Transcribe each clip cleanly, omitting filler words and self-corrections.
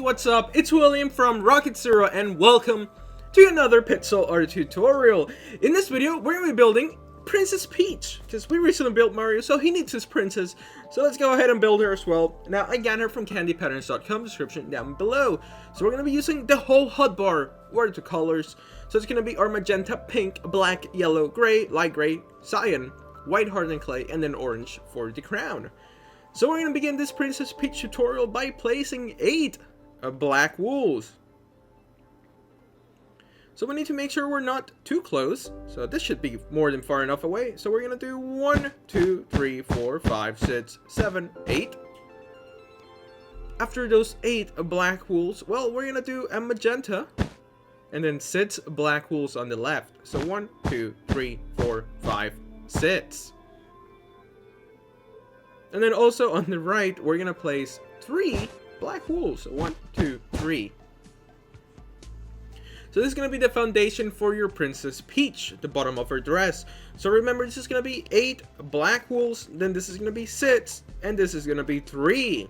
Hey, what's up? It's William from Rocket Zero and welcome to another pixel art tutorial. In this video, we're going to be building Princess Peach, because we recently built Mario, so he needs his princess. So let's go ahead and build her as well. Now, I got her from candypatterns.com, description down below. So we're going to be using the whole hotbar watercolors. So it's going to be our magenta, pink, black, yellow, gray, light gray, cyan, white hardened clay, and then orange for the crown. So we're going to begin this Princess Peach tutorial by placing 8 black wools. So we need to make sure we're not too close. So this should be more than far enough away. So we're going to do 1, 2, 3, 4, 5, 6, 7, 8. After those 8 black wools, well, we're going to do a magenta. And then 6 black wools on the left. So 1, 2, 3, 4, 5, 6. And then also on the right, we're going to place 3 black wools. 1, 2, 3. So this is going to be the foundation for your Princess Peach, the bottom of her dress. So remember, this is going to be 8 black wools, then this is going to be 6, and this is going to be 3.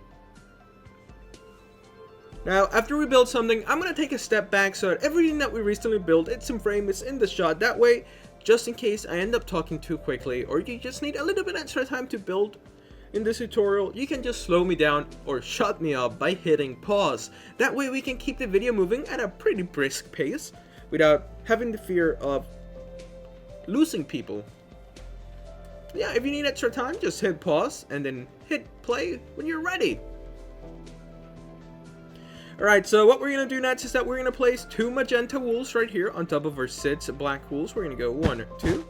Now, after we build something, I'm going to take a step back so that everything that we recently built, it's in frame, it's in the shot. That way, just in case I end up talking too quickly, or you just need a little bit extra time to build in this tutorial, you can just slow me down or shut me up by hitting pause. That way we can keep the video moving at a pretty brisk pace without having the fear of losing people. Yeah, if you need extra time, just hit pause and then hit play when you're ready. Alright, so what we're going to do next is that we're going to place 2 magenta wools right here on top of our 6 black wools. We're going to go 1, 2.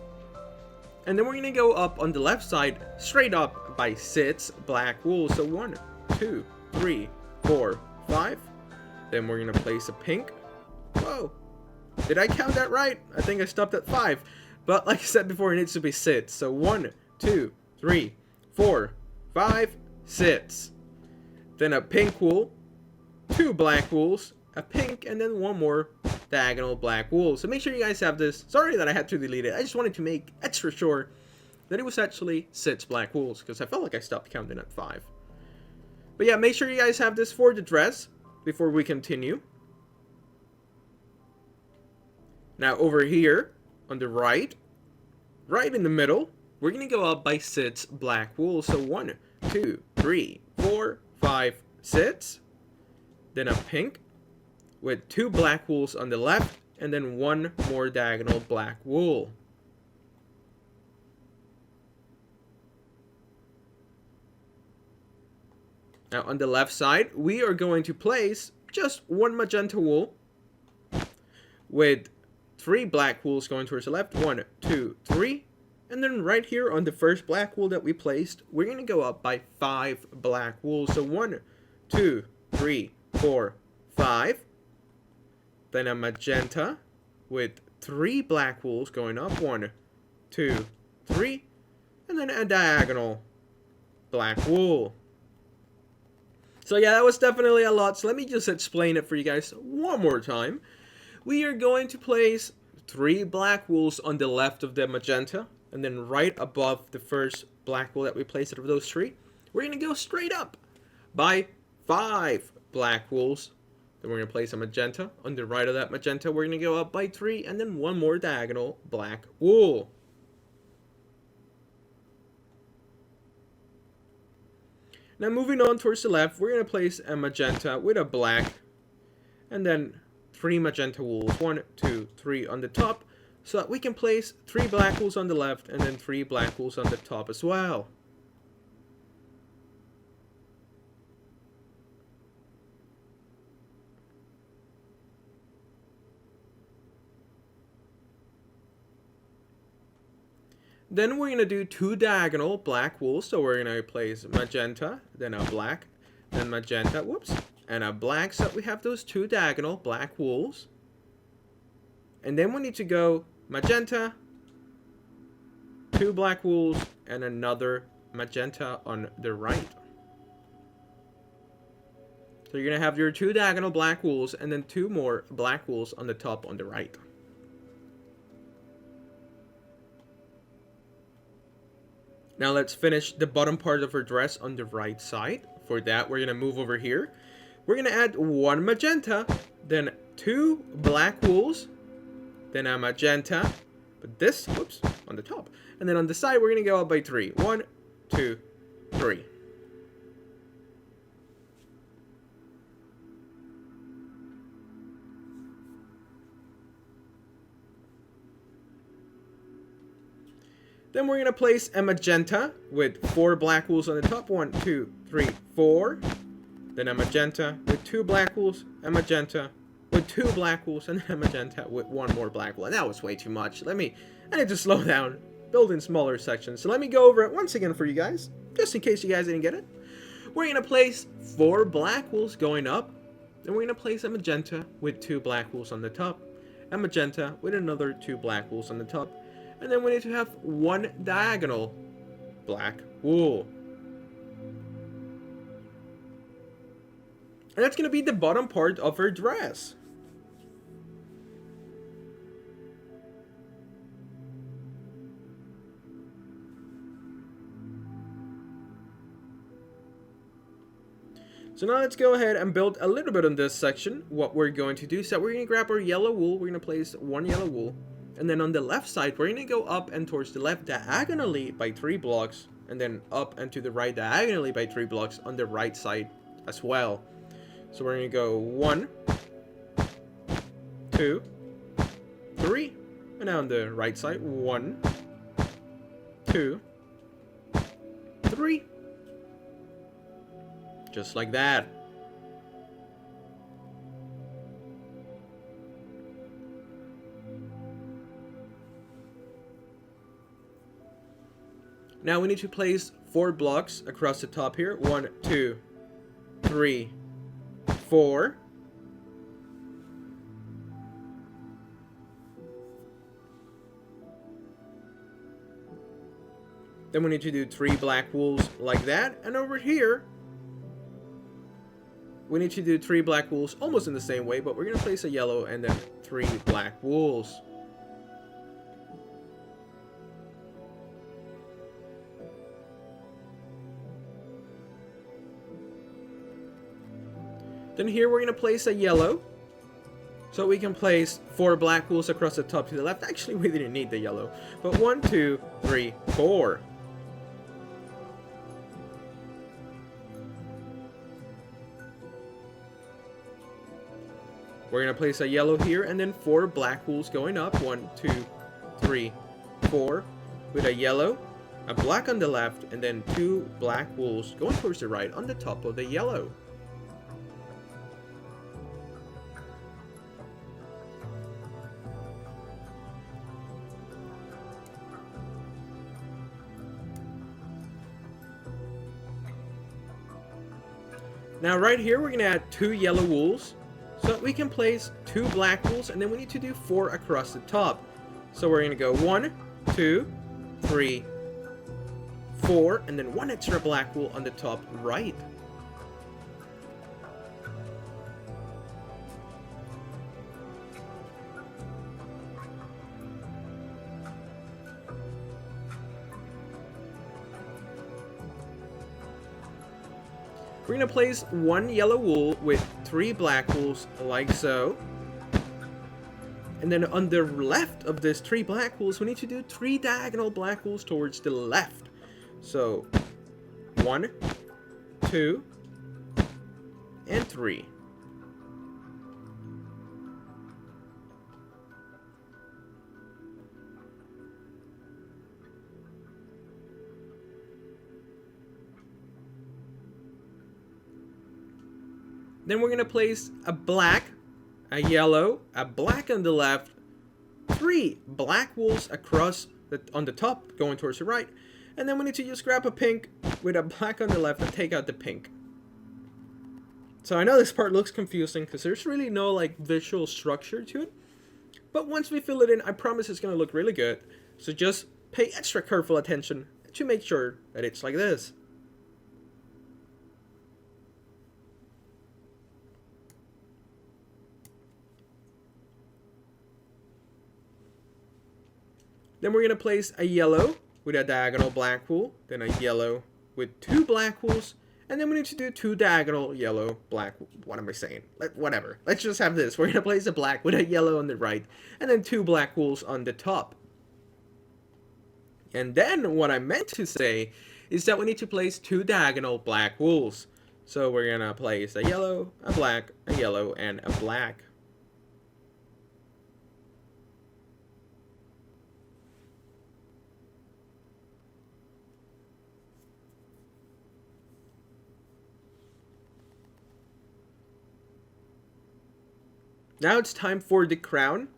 And then we're going to go up on the left side, straight up by 6 black wools. So 1, 2, 3, 4, 5. Then we're going to place a pink. Whoa. Did I count that right? I think I stopped at 5. But like I said before, it needs to be 6. So 1, 2, 3, 4, 5, 6. Then a pink wool. 2 black wools. A pink, and then 1 more diagonal black wool. So make sure you guys have this. Sorry that I had to delete it. I just wanted to make extra sure that it was actually 6 black wools, because I felt like I stopped counting at 5. But yeah, make sure you guys have this for the dress before we continue. Now over here on the right in the middle, we're going to go up by 6 black wools. So 1, 2, 3, 4, 5, 6. Then a pink with 2 black wools on the left, and then 1 more diagonal black wool. Now on the left side, we are going to place just 1 magenta wool with 3 black wools going towards the left. 1, 2, 3. And then right here on the first black wool that we placed, we're going to go up by 5 black wools. So 1, 2, 3, 4, 5. Then a magenta with 3 black wools going up. 1, 2, 3. And then a diagonal black wool. So yeah, that was definitely a lot. So let me just explain it for you guys one more time. We are going to place 3 black wools on the left of the magenta. And then right above the first black wool that we placed out of those 3, we're going to go straight up by 5 black wools. Then we're going to place a magenta. On the right of that magenta, we're going to go up by 3, and then 1 more diagonal black wool. Now moving on towards the left, we're going to place a magenta with a black, and then 3 magenta wools. 1, 2, 3 on the top, so that we can place 3 black wools on the left, and then 3 black wools on the top as well. Then we're going to do 2 diagonal black wools. So we're going to place magenta, then a black, then magenta, whoops, and a black. So we have those 2 diagonal black wools. And then we need to go magenta, 2 black wools, and another magenta on the right. So you're going to have your 2 diagonal black wools, and then 2 more black wools on the top on the right. Now let's finish the bottom part of her dress on the right side. For that, we're going to move over here. we're going to add one magenta, then two black wools, then a magenta, but this, whoops, on the top. And then on the side, we're going to go up by 3. 1, 2, 3. Then we're going to place a magenta with 4 black wools on the top. 1, 2, 3, 4. Then a magenta with 2 black wools, a magenta with 2 black wools, and then a magenta with 1 more black wool. And that was way too much. I need to slow down, build in smaller sections. So let me go over it once again for you guys, just in case you guys didn't get it. We're going to place 4 black wools going up. Then we're going to place a magenta with 2 black wools on the top. A magenta with another 2 black wools on the top. And then we need to have 1 diagonal black wool. And that's going to be the bottom part of her dress. So now let's go ahead and build a little bit on this section. What we're going to do is that we're going to grab our yellow wool. We're going to place 1 yellow wool. And then on the left side, we're going to go up and towards the left diagonally by 3 blocks. And then up and to the right diagonally by 3 blocks on the right side as well. So we're going to go 1, 2, 3. And now on the right side, 1, 2, 3. Just like that. Now we need to place 4 blocks across the top here. 1, 2, 3, 4. Then we need to do 3 black wools like that. And over here, we need to do 3 black wools almost in the same way, but we're going to place a yellow and then 3 black wools. Then here we're going to place a yellow. So we can place 4 black wools across the top to the left. Actually, we didn't need the yellow. But 1, 2, 3, 4. We're going to place a yellow here and then 4 black wools going up. 1, 2, 3, 4. With a yellow, a black on the left, and then 2 black wools going towards the right on the top of the yellow. Now right here, we're going to add 2 yellow wools. So we can place 2 black wools, and then we need to do 4 across the top. So we're going to go 1, 2, 3, 4, and then 1 extra black wool on the top right. We're going to place 1 yellow wool with 3 black wools like so. And then on the left of this 3 black wools, we need to do 3 diagonal black wools towards the left. So 1, 2, and 3. Then we're going to place a black, a yellow, a black on the left, 3 black wools across on the top going towards the right, and then we need to just grab a pink with a black on the left and take out the pink. So I know this part looks confusing because there's really no like visual structure to it, but once we fill it in, I promise it's going to look really good. So just pay extra careful attention to make sure that it's like this. Then we're going to place a yellow with a diagonal black wool, then a yellow with 2 black wools, And then we need to do 2 diagonal yellow, black. What am I saying? Whatever. Let's just have this. We're going to place a black with a yellow on the right. And then 2 black wools on the top. And then what I meant to say is that we need to place 2 diagonal black wools. So we're going to place a yellow, a black, a yellow, and a black. Now it's time for the crown.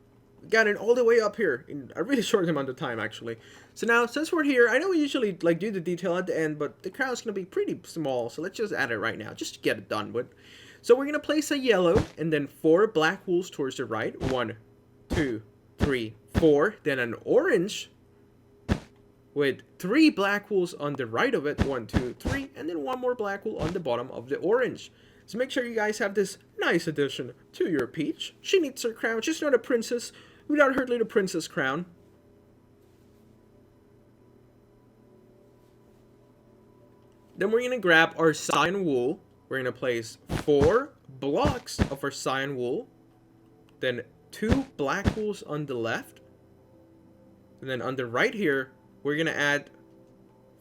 We got it all the way up here in a really short amount of time, actually. So now, since we're here, I know we usually do the detail at the end, but the crown's going to be pretty small, so let's just add it right now, just to get it done with. So we're going to place a yellow, and then 4 black wools towards the right. 1, 2, 3, 4. Then an orange with 3 black wools on the right of it. 1, 2, 3. And then 1 more black wool on the bottom of the orange. So make sure you guys have this nice addition to your peach. She needs her crown. She's not a princess without her little princess crown. Then we're going to grab our cyan wool. We're going to place 4 blocks of our cyan wool. Then 2 black wools on the left. And then on the right here, we're going to add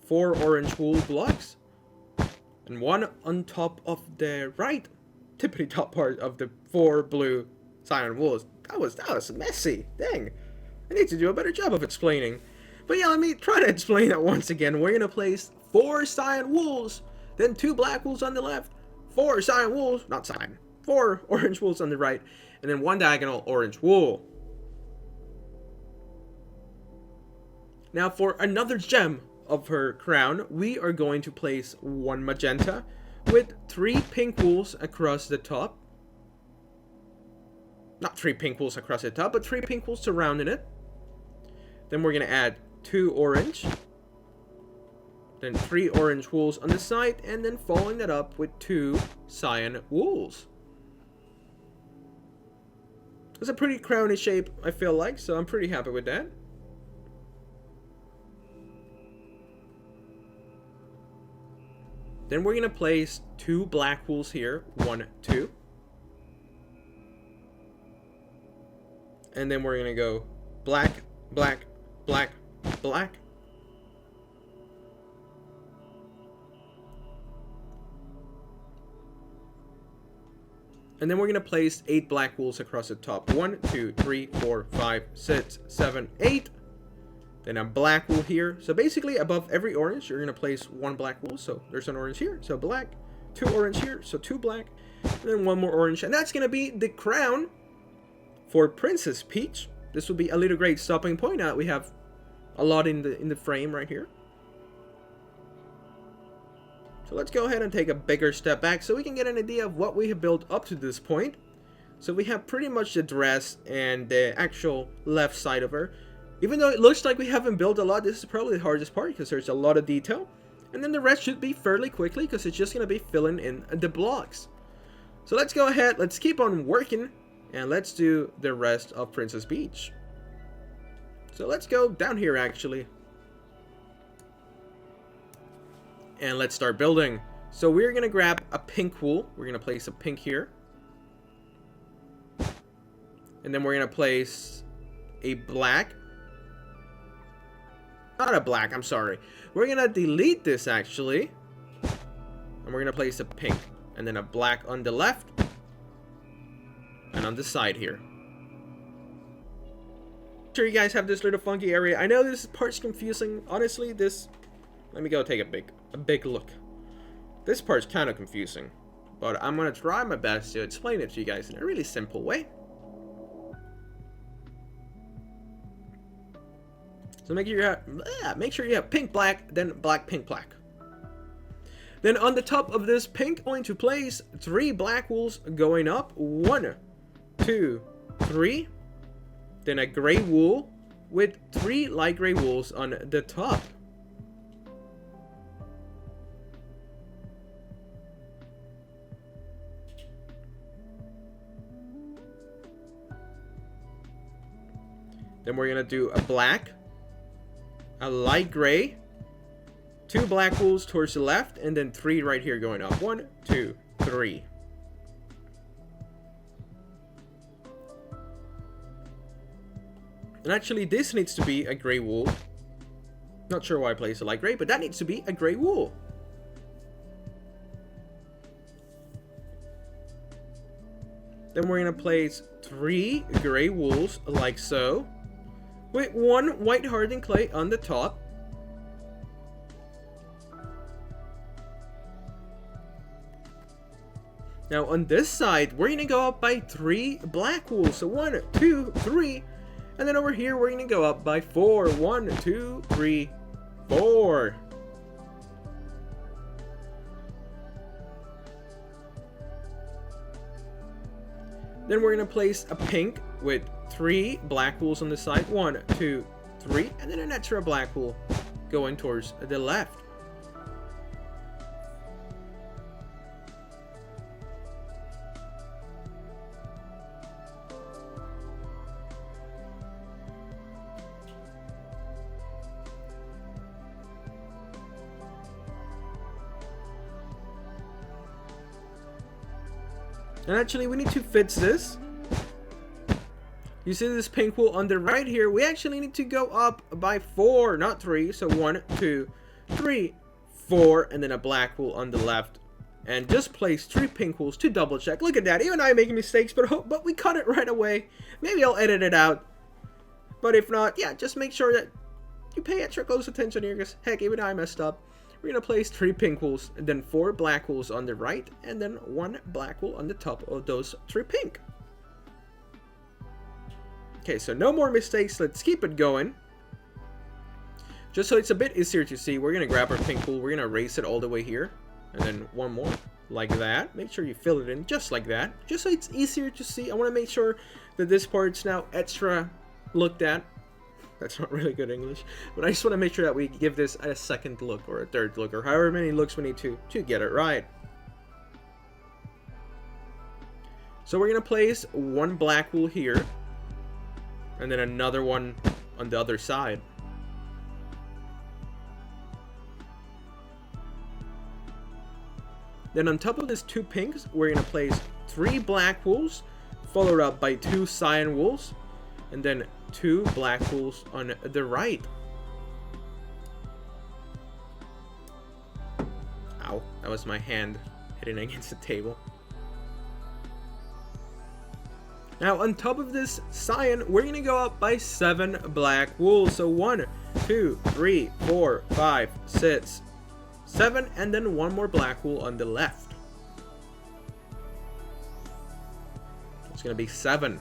4 orange wool blocks. And 1 on top of the right, tippity top part of the 4 blue cyan wools. That was messy. Dang. I need to do a better job of explaining. But yeah, let me try to explain that once again. We're going to place 4 cyan wools, then 2 black wools on the left, 4 cyan wools, not cyan, 4 orange wools on the right, and then 1 diagonal orange wool. Now for another gem of her crown, we are going to place 1 magenta with 3 pink wools across the top. Not 3 pink wools across the top, but 3 pink wools surrounding it. Then we're going to add 2 orange. Then 3 orange wools on the side, and then following that up with 2 cyan wools. It's a pretty crowny shape, I feel like, so I'm pretty happy with that. Then we're going to place 2 black wools here. 1, 2. And then we're going to go black, black, black, black. And then we're going to place 8 black wools across the top. 1, 2, 3, 4, 5, 6, 7, 8. Then a black wool here. So basically above every orange, you're going to place 1 black wool. So there's an orange here. So black. 2 orange here. So 2 black. And then 1 more orange. And that's going to be the crown for Princess Peach. This will be a little great stopping point. Now we have a lot in the frame right here. So let's go ahead and take a bigger step back so we can get an idea of what we have built up to this point. So we have pretty much the dress and the actual left side of her. Even though it looks like we haven't built a lot, this is probably the hardest part because there's a lot of detail. And then the rest should be fairly quickly because it's just going to be filling in the blocks. So let's go ahead, let's keep on working, and let's do the rest of Princess Peach. So let's go down here actually. And let's start building. So we're going to grab a pink wool. We're going to place a pink here. And then we're going to place a black. Not a black, I'm sorry. We're going to delete this actually. And we're going to place a pink. And then a black on the left. And on the side here. Make sure you guys have this little funky area. I know this part's confusing. Honestly, this... Let me go take a big look. This part's kind of confusing. But I'm going to try my best to explain it to you guys in a really simple way. So make sure you have pink, black, then black, pink, black. Then on the top of this pink, I'm going to place 3 black wools going up. 1, 2, 3. Then a gray wool with 3 light gray wools on the top. Then we're going to do a black, a light gray, 2 black wools towards the left, and then 3 right here going up. 1, 2, 3. And actually, this needs to be a gray wool. Not sure why I placed it like gray, but that needs to be a gray wool. Then we're going to place 3 gray wools like so, with 1 white hardened clay on the top. Now on this side, we're going to go up by 3 black wools. So 1, 2, 3. And then over here, we're going to go up by 4. 1, 2, 3, 4. Then we're going to place a pink with 3 black wools on the side. 1, 2, 3. And then an extra black wool going towards the left. And actually, we need to fix this. You see this pink wool on the right here? We actually need to go up by 4, not 3. So 1, 2, 3, 4, and then a black wool on the left. And just place 3 pink wools to double check. Look at that. Even I making mistakes, but we cut it right away. Maybe I'll edit it out. But if not, yeah, just make sure that you pay extra close attention here, because heck, even I messed up. We're going to place 3 pink wools, and then 4 black wools on the right, and then 1 black wool on the top of those 3 pink. Okay, so no more mistakes. Let's keep it going. Just so it's a bit easier to see, we're going to grab our pink wool, we're going to erase it all the way here, and then 1 more, like that. Make sure you fill it in just like that, just so it's easier to see. I want to make sure that this part's now extra looked at. That's not really good English, but I just want to make sure that we give this a second look or a third look or however many looks we need to get it right. So we're going to place 1 black wool here and then another one on the other side. Then on top of this 2 pinks, we're going to place 3 black wools followed up by 2 cyan wools and then 2 black wools on the right. Ow, that was my hand hitting against the table. Now on top of this cyan, we're going to go up by 7 black wools. So 1, 2, 3, 4, 5, 6, 7, and then 1 more black wool on the left. It's going to be 7.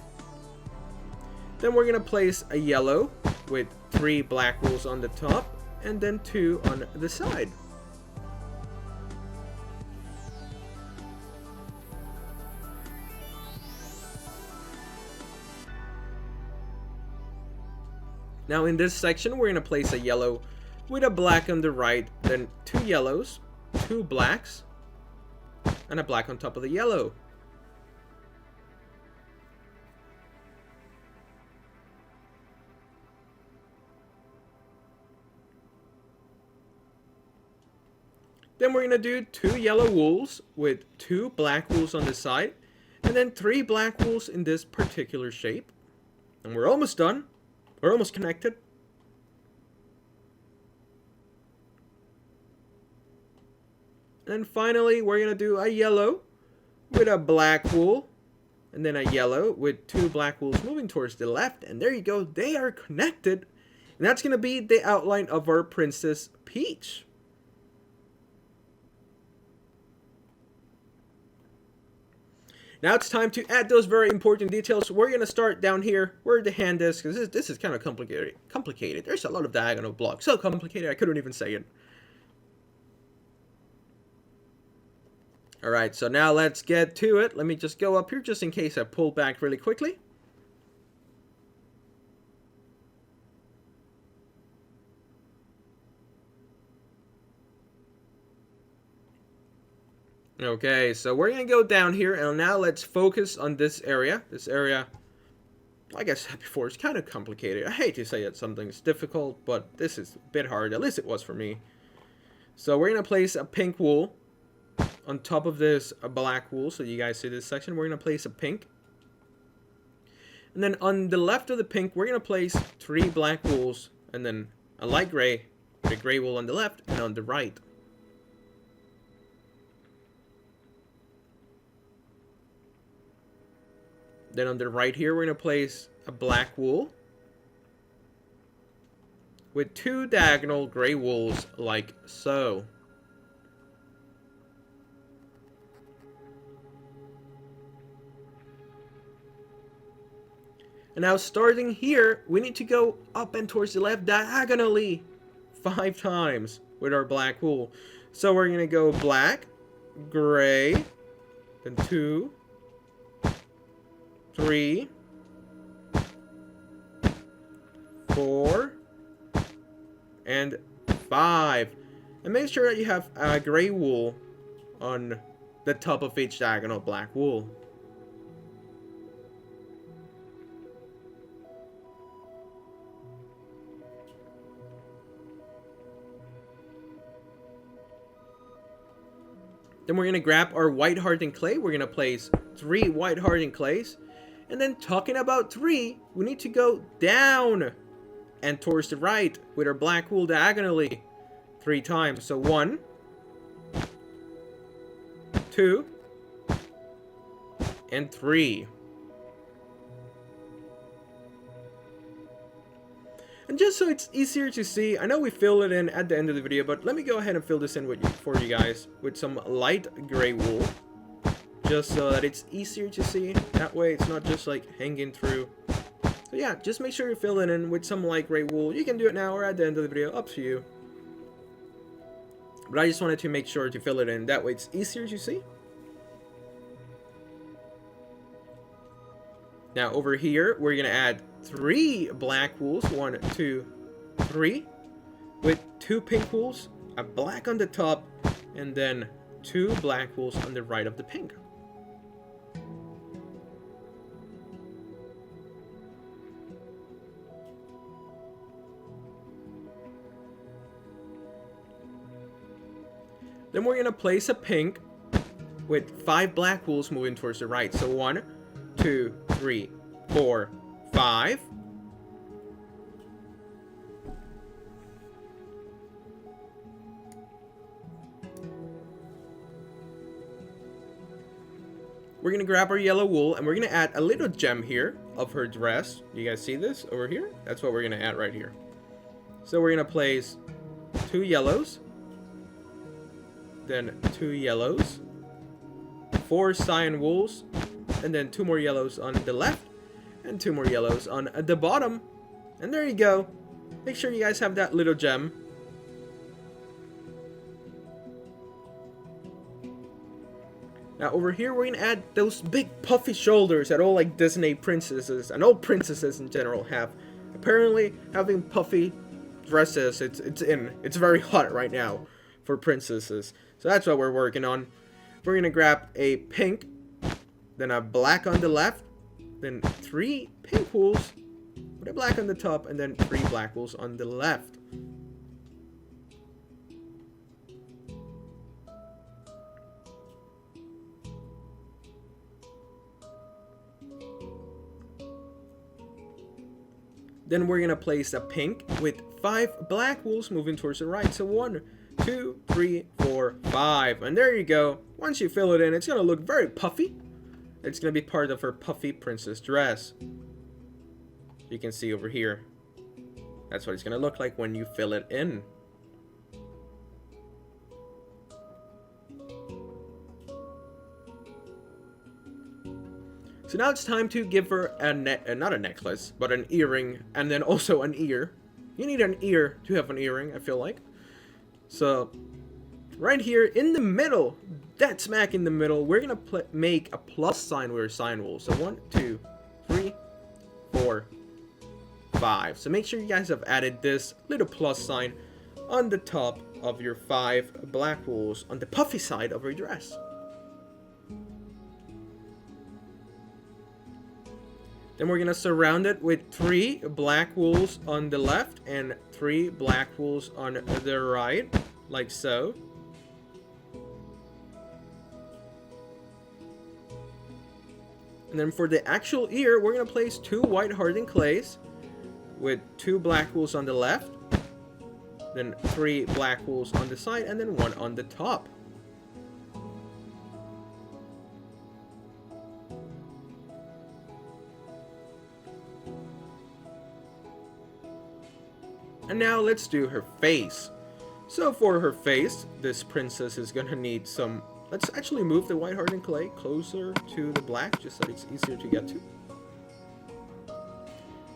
Then we're going to place a yellow with 3 black wools on the top and then 2 on the side. Now in this section, we're going to place a yellow with a black on the right, then 2 yellows, 2 blacks, and a black on top of the yellow. Then we're going to do 2 yellow wools with 2 black wools on the side, and then 3 black wools in this particular shape. And we're almost done. We're almost connected. And finally, we're going to do a yellow with a black wool, and then a yellow with 2 black wools moving towards the left. And there you go. They are connected. And that's going to be the outline of our Princess Peach. Now it's time to add those very important details. We're going to start down here where the hand is, because this is kind of complicated. There's a lot of diagonal blocks. So complicated, I couldn't even say it. Alright, so now let's get to it. Let me just go up here just in case I pull back really quickly. Okay, so we're going to go down here, and now let's focus on this area. This area, like I said before, it's kind of complicated. I hate to say that something's difficult, but this is a bit hard. At least it was for me. So we're going to place a pink wool on top of this black wool. So you guys see this section. We're going to place a pink. And then on the left of the pink, we're going to place 3 black wools. And then a light gray, with a gray wool on the left and on the right. Then on the right here, we're going to place a black wool with 2 diagonal gray wools like so. And now starting here, we need to go up and towards the left diagonally 5 times with our black wool. So we're going to go black, gray, then 2, 3, 4, and 5. And make sure that you have a gray wool on the top of each diagonal black wool. Then we're going to grab our white hardened clay. We're going to place 3 white hardened clays. And then talking about 3, we need to go down and towards the right with our black wool diagonally 3 times. So 1, 2, and 3. And just so it's easier to see, I know we fill it in at the end of the video, but let me go ahead and fill this in for you guys with some light gray wool. Just so that it's easier to see. That way it's not just like hanging through. So yeah, just make sure you fill it in with some light gray wool. You can do it now or at the end of the video, up to you. But I just wanted to make sure to fill it in. That way it's easier to see. Now over here, we're going to add 3 black wools. 1, 2, 3. With 2 pink wools, a black on the top, and then 2 black wools on the right of the pink. Then we're going to place a pink with 5 black wools moving towards the right. So 1, 2, 3, 4, 5. We're going to grab our yellow wool and we're going to add a little gem here of her dress. You guys see this over here? That's what we're going to add right here. So we're going to place 2 yellows. Then 2 yellows. 4 cyan wools. And then 2 more yellows on the left. And 2 more yellows on the bottom. And there you go. Make sure you guys have that little gem. Now over here we're going to add those big puffy shoulders that all like Disney princesses and all princesses in general have. Apparently having puffy dresses, it's very hot right now for princesses. So that's what we're working on. We're going to grab a pink, then a black on the left, then 3 pink wools with a black on the top, and then 3 black wools on the left. Then we're going to place a pink with 5 black wools moving towards the right. So 1, 2, 3, 4, 5. And there you go. Once you fill it in, it's going to look very puffy. It's going to be part of her puffy princess dress. You can see over here. That's what it's going to look like when you fill it in. So now it's time to give her not a necklace, but an earring, and then also an ear. You need an ear to have an earring, I feel like. So, right here in the middle, dead smack in the middle, we're going to make a plus sign with our sign wool. So 1, 2, 3, 4, 5. So make sure you guys have added this little plus sign on the top of your 5 black wools on the puffy side of your dress. Then we're going to surround it with 3 black wools on the left and 3 black wools on the right. like so. And then for the actual ear, we're going to place 2 white hardened clays with 2 black wools on the left, then 3 black wools on the side, and then 1 on the top. And now let's do her face. So for her face, this princess is gonna need some... Let's actually move the white hardened clay closer to the black, just so it's easier to get to.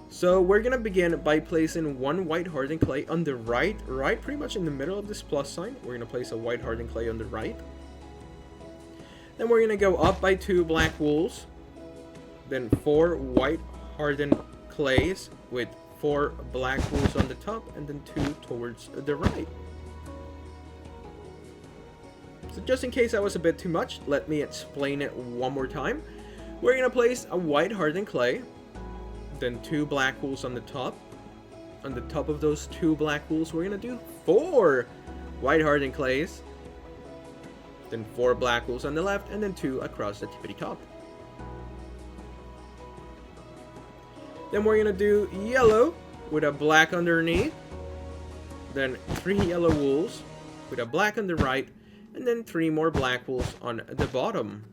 So we're gonna begin by placing 1 white hardened clay on the right pretty much in the middle of this plus sign. We're gonna place a white hardened clay on the right. Then we're gonna go up by 2 black wools. Then 4 white hardened clays with 4 black wools on the top, and then 2 towards the right. So just in case that was a bit too much, let me explain it one more time. We're going to place a white hardened clay, then 2 black wools on the top. On the top of those 2 black wools, we're going to do 4 white hardened clays, then 4 black wools on the left, and then 2 across the tippity top. Then we're going to do yellow with a black underneath, then 3 yellow wools with a black on the right, and then 3 more black wools on the bottom.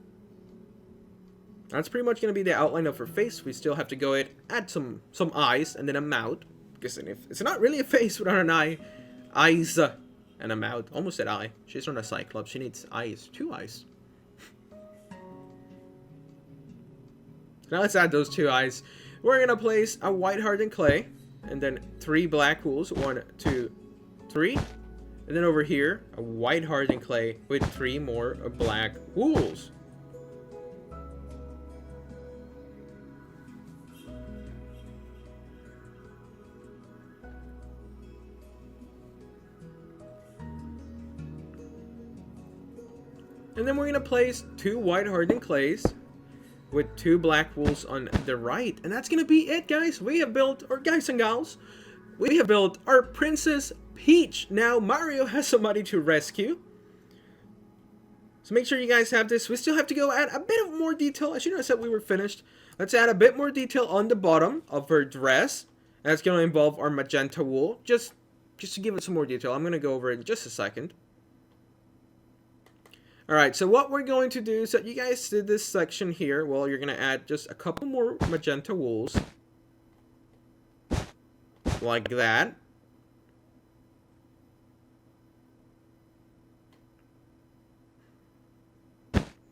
That's pretty much going to be the outline of her face. We still have to go ahead add some eyes and then a mouth, because if it's not really a face without an eye. Eyes and a mouth. Almost said eye. She's not a cyclops. She needs eyes. 2 eyes. Now let's add those 2 eyes. We're going to place a white hardened clay, and then 3 black wools. 1, 2, 3. And then over here, a white hardened clay with 3 more black wools. And then we're going to place 2 white hardened clays with 2 black wools on the right. And that's going to be it, guys. We have built, or guys and gals, we have built our Princess Peach. Now Mario has somebody to rescue. So make sure you guys have this. We still have to go add a bit of more detail. I should have said we were finished. Let's add a bit more detail on the bottom of her dress. That's going to involve our magenta wool. Just to give it some more detail. I'm going to go over it in just a second. Alright, so what we're going to do is that you guys did this section here. Well, you're going to add just a couple more magenta wools. Like that.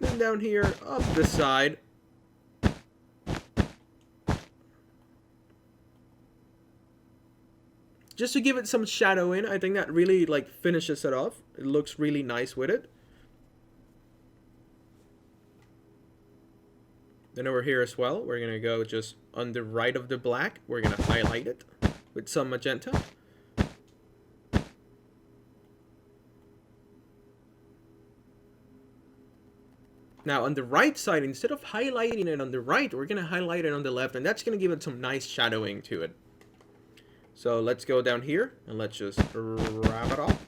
Then down here, up the side. Just to give it some shadow in. I think that really like finishes it off. It looks really nice with it. Then over here as well, we're going to go just on the right of the black. We're going to highlight it with some magenta. Now on the right side, instead of highlighting it on the right, we're going to highlight it on the left. And that's going to give it some nice shadowing to it. So let's go down here and let's just wrap it off.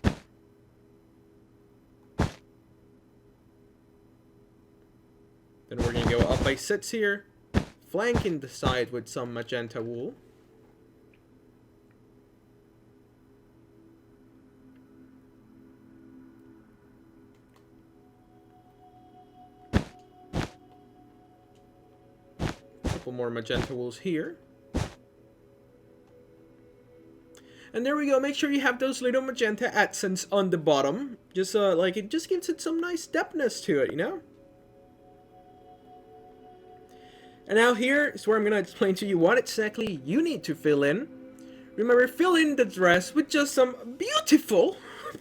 Then we're going to go up by 6 here, flanking the side with some magenta wool. Couple more magenta wools here. And there we go. Make sure you have those little magenta accents on the bottom. Just like it just gives it some nice depthness to it, you know? And now here is where I'm going to explain to you what exactly you need to fill in. Remember, fill in the dress with just some beautiful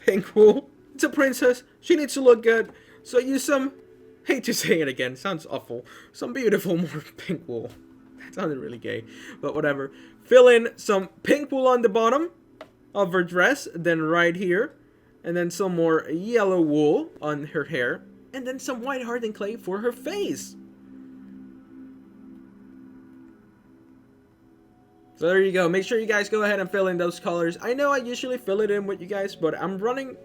pink wool. It's a princess. She needs to look good. So use some, hate to say it again, sounds awful, some beautiful more pink wool. That sounded really gay, but whatever. Fill in some pink wool on the bottom of her dress, then right here. And then some more yellow wool on her hair. And then some white hardened clay for her face. So there you go. Make sure you guys go ahead and fill in those colors. I know I usually fill it in with you guys, but I'm running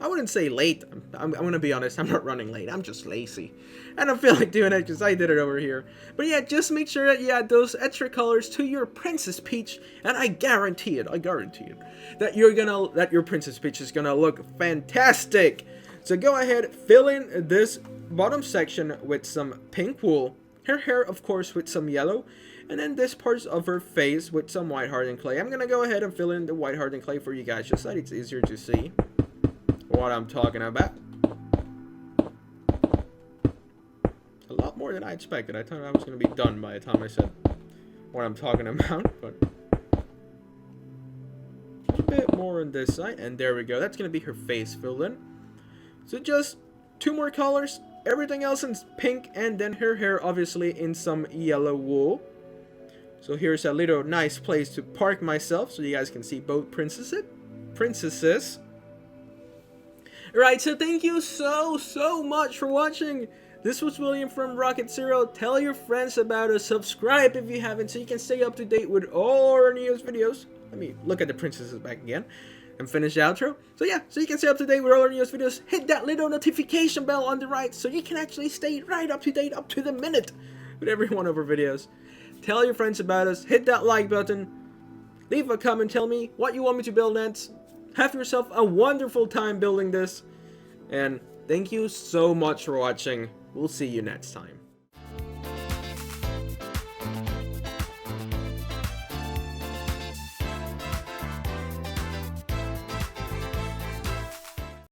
I wouldn't say late. I'm gonna be honest, I'm not running late. I'm just lazy. I don't feel like doing it because I did it over here. But yeah, just make sure that you add those extra colors to your Princess Peach, and I guarantee it, that your Princess Peach is gonna look fantastic. So go ahead, fill in this bottom section with some pink wool, her hair of course with some yellow, and then this part of her face with some white hardened clay. I'm gonna go ahead and fill in the white hardened clay for you guys just so that it's easier to see what I'm talking about. A lot more than I expected. I thought I was going to be done by the time I said what I'm talking about, but a bit more on this side, and there we go. That's going to be her face filled in. So just 2 more colors, everything else in pink, and then her hair obviously in some yellow wool. So here's a little nice place to park myself so you guys can see both princesses. Right, so thank you so much for watching. This was William from Rocket Zero. Tell your friends about us. Subscribe if you haven't so you can stay up to date with all our newest videos. Let me look at the princesses back again and finish the outro. So yeah, so you can stay up to date with all our newest videos. Hit that little notification bell on the right so you can actually stay right up to date, up to the minute with every one of our videos. Tell your friends about us. Hit that like button. Leave a comment. Tell me what you want me to build next. Have yourself a wonderful time building this. And thank you so much for watching. We'll see you next time.